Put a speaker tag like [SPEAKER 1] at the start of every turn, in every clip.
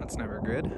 [SPEAKER 1] That's never good.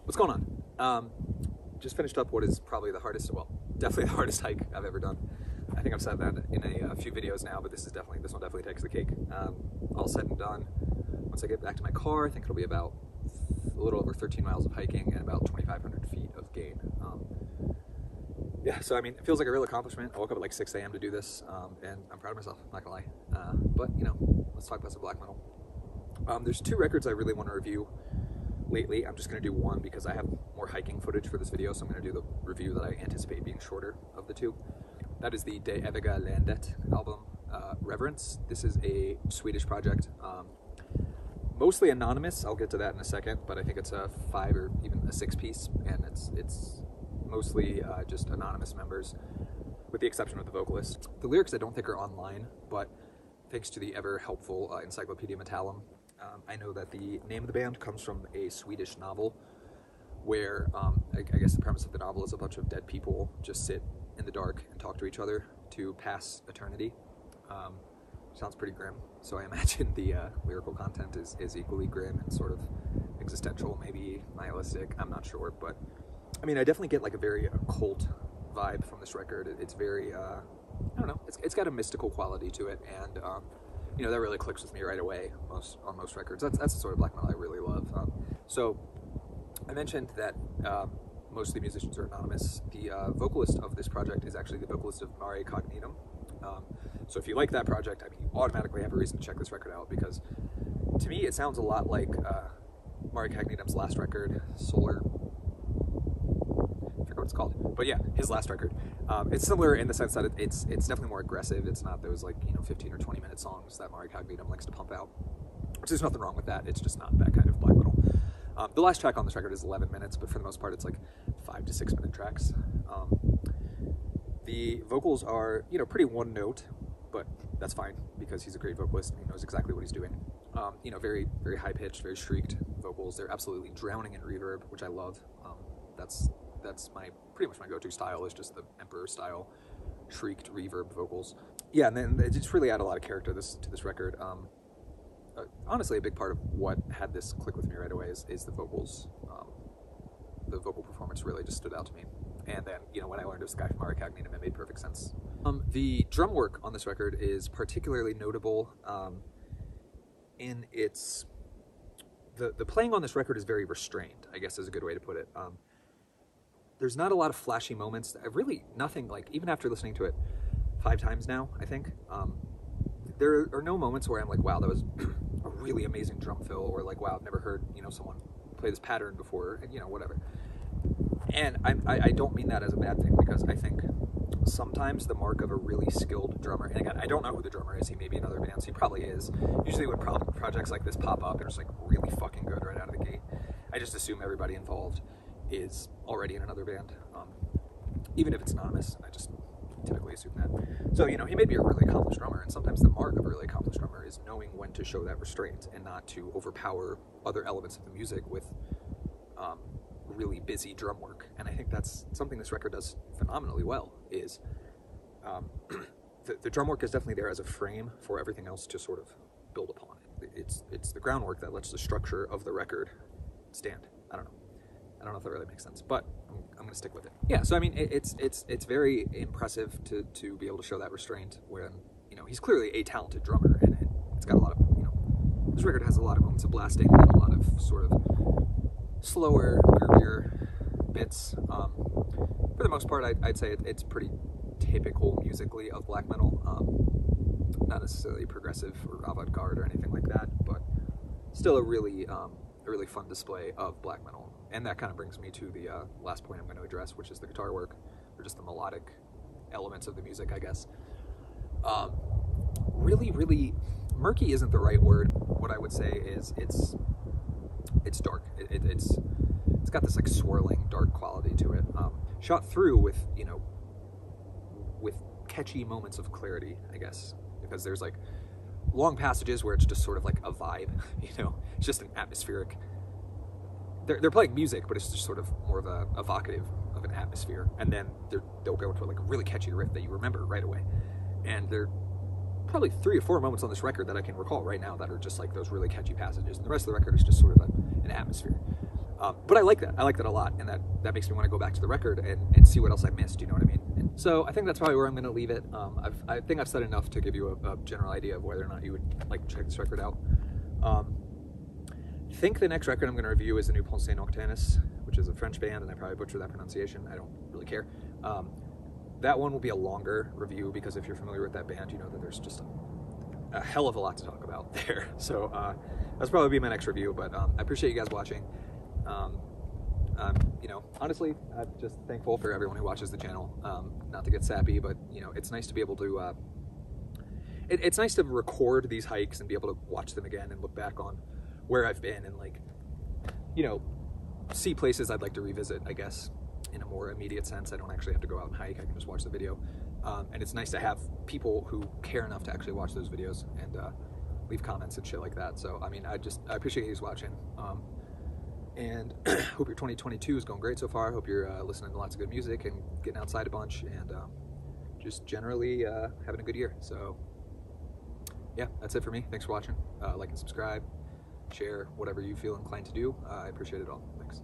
[SPEAKER 2] What's going on? Just finished up what is probably the hardest, well, definitely the hardest hike I've ever done. I think I've said that in a few videos now, but this one definitely takes the cake. All said and done, once I get back to my car, I think it'll be about a little over 13 miles of hiking and about 2,500 feet of gain. Yeah, so I mean, it feels like a real accomplishment. I woke up at like 6 a.m. to do this, and I'm proud of myself, not gonna lie. But you know, let's talk about some black metal. There's two records I really want to review lately. I'm just going to do one because I have more hiking footage for this video, so I'm going to do the review that I anticipate being shorter of the two. That is the Det Eviga Leendet album, Reverence. This is a Swedish project, mostly anonymous. I'll get to that in a second, but I think it's a 5 or even a 6 piece, and it's mostly just anonymous members, with the exception of the vocalist. The lyrics I don't think are online, but thanks to the ever helpful Encyclopedia Metallum, I know that the name of the band comes from a Swedish novel where I guess the premise of the novel is a bunch of dead people just sit in the dark and talk to each other to pass eternity. Sounds pretty grim, so I imagine the lyrical content is equally grim and sort of existential, maybe nihilistic, I'm not sure, but I mean, I definitely get like a very occult vibe from this record. It's very, I don't know, it's got a mystical quality to it, and you know, that really clicks with me right away on most records. That's the sort of black metal I really love. So I mentioned that most of the musicians are anonymous. The vocalist of this project is actually the vocalist of Mare Cognitum. So if you like that project, I mean, you automatically have a reason to check this record out, because to me it sounds a lot like Mare Cognitum's last record, Solar. I forget what it's called, but yeah, his last record. It's similar in the sense that it's definitely more aggressive. It's not those, like, you know, 15 or 20 minute songs that Mare Cognitum likes to pump out. Which there's nothing wrong with that. It's just not that kind of black metal. The last track on this record is 11 minutes, but for the most part, it's like 5 to 6 minute tracks. The vocals are, you know, pretty one note, but that's fine because he's a great vocalist and he knows exactly what he's doing. You know, very, very high pitched, very shrieked vocals. They're absolutely drowning in reverb, which I love. That's pretty much my go-to style, is just the Emperor style shrieked reverb vocals. Yeah, and then they just really add a lot of character to this record. Honestly, a big part of what had this click with me right away is the vocals. The vocal performance really just stood out to me. And then, you know, when I learned it was the guy from Mare Cognitum, it made perfect sense The drum work on this record is particularly notable in its... The playing on this record is very restrained, I guess is a good way to put it. There's not a lot of flashy moments. Really nothing, like, even after listening to it 5 times now, I think, there are no moments where I'm like, wow, that was a really amazing drum fill, or like, wow, I've never heard, you know, someone play this pattern before, and, you know, whatever. And I don't mean that as a bad thing, because I think sometimes the mark of a really skilled drummer, and again, I don't know who the drummer is, he may be in other bands, he probably is. Usually when projects like this pop up, it's like really fucking good right out of the gate. I just assume everybody involved is already in another band, even if it's anonymous. I just typically assume that. So, you know, he may be a really accomplished drummer, and sometimes the mark of a really accomplished drummer is knowing when to show that restraint and not to overpower other elements of the music with really busy drum work. And I think that's something this record does phenomenally well, is the drum work is definitely there as a frame for everything else to sort of build upon. It's the groundwork that lets the structure of the record stand. I don't know if that really makes sense, but I'm gonna stick with it. Yeah, so I mean, it's very impressive to be able to show that restraint when, you know, he's clearly a talented drummer, and it's got a lot of, you know, this record has a lot of moments of blasting and a lot of sort of slower, groovier bits. For the most part, I'd say it's pretty typical musically of black metal. Not necessarily progressive or avant-garde or anything like that, but still a really fun display of black metal. And that kind of brings me to the last point I'm going to address, which is the guitar work, or just the melodic elements of the music, I guess. Really murky isn't the right word. What I would say is it's dark. It's got this like swirling dark quality to it, shot through with, you know, with catchy moments of clarity, I guess, because there's like long passages where it's just sort of like a vibe, you know, it's just an atmospheric. They're playing music, but it's just sort of more of a evocative of an atmosphere, and then they'll go into like a really catchy riff that you remember right away. And there are probably 3 or 4 moments on this record that I can recall right now that are just like those really catchy passages, and the rest of the record is just sort of an atmosphere. But I like that. I like that a lot, and that makes me want to go back to the record and see what else I missed, you know what I mean? And so I think that's probably where I'm going to leave it. I think I've said enough to give you a general idea of whether or not you would like to check this record out. I think the next record I'm going to review is the new Pensées Nocturnes, which is a French band, and I probably butchered that pronunciation. I don't really care. That one will be a longer review, because if you're familiar with that band, you know that there's just a hell of a lot to talk about there. So that's probably be my next review, but I appreciate you guys watching. You know, honestly, I'm just thankful for everyone who watches the channel. Not to get sappy, but, you know, it's nice to be able to, it's nice to record these hikes and be able to watch them again and look back on where I've been and, like, you know, see places I'd like to revisit, I guess, in a more immediate sense. I don't actually have to go out and hike, I can just watch the video. And it's nice to have people who care enough to actually watch those videos and leave comments and shit like that. So, I mean, I appreciate you guys watching. And hope your 2022 is going great so far. Hope you're listening to lots of good music and getting outside a bunch, and just generally having a good year. So yeah, that's it for me. Thanks for watching. Like and subscribe, share, whatever you feel inclined to do. I appreciate it all. Thanks.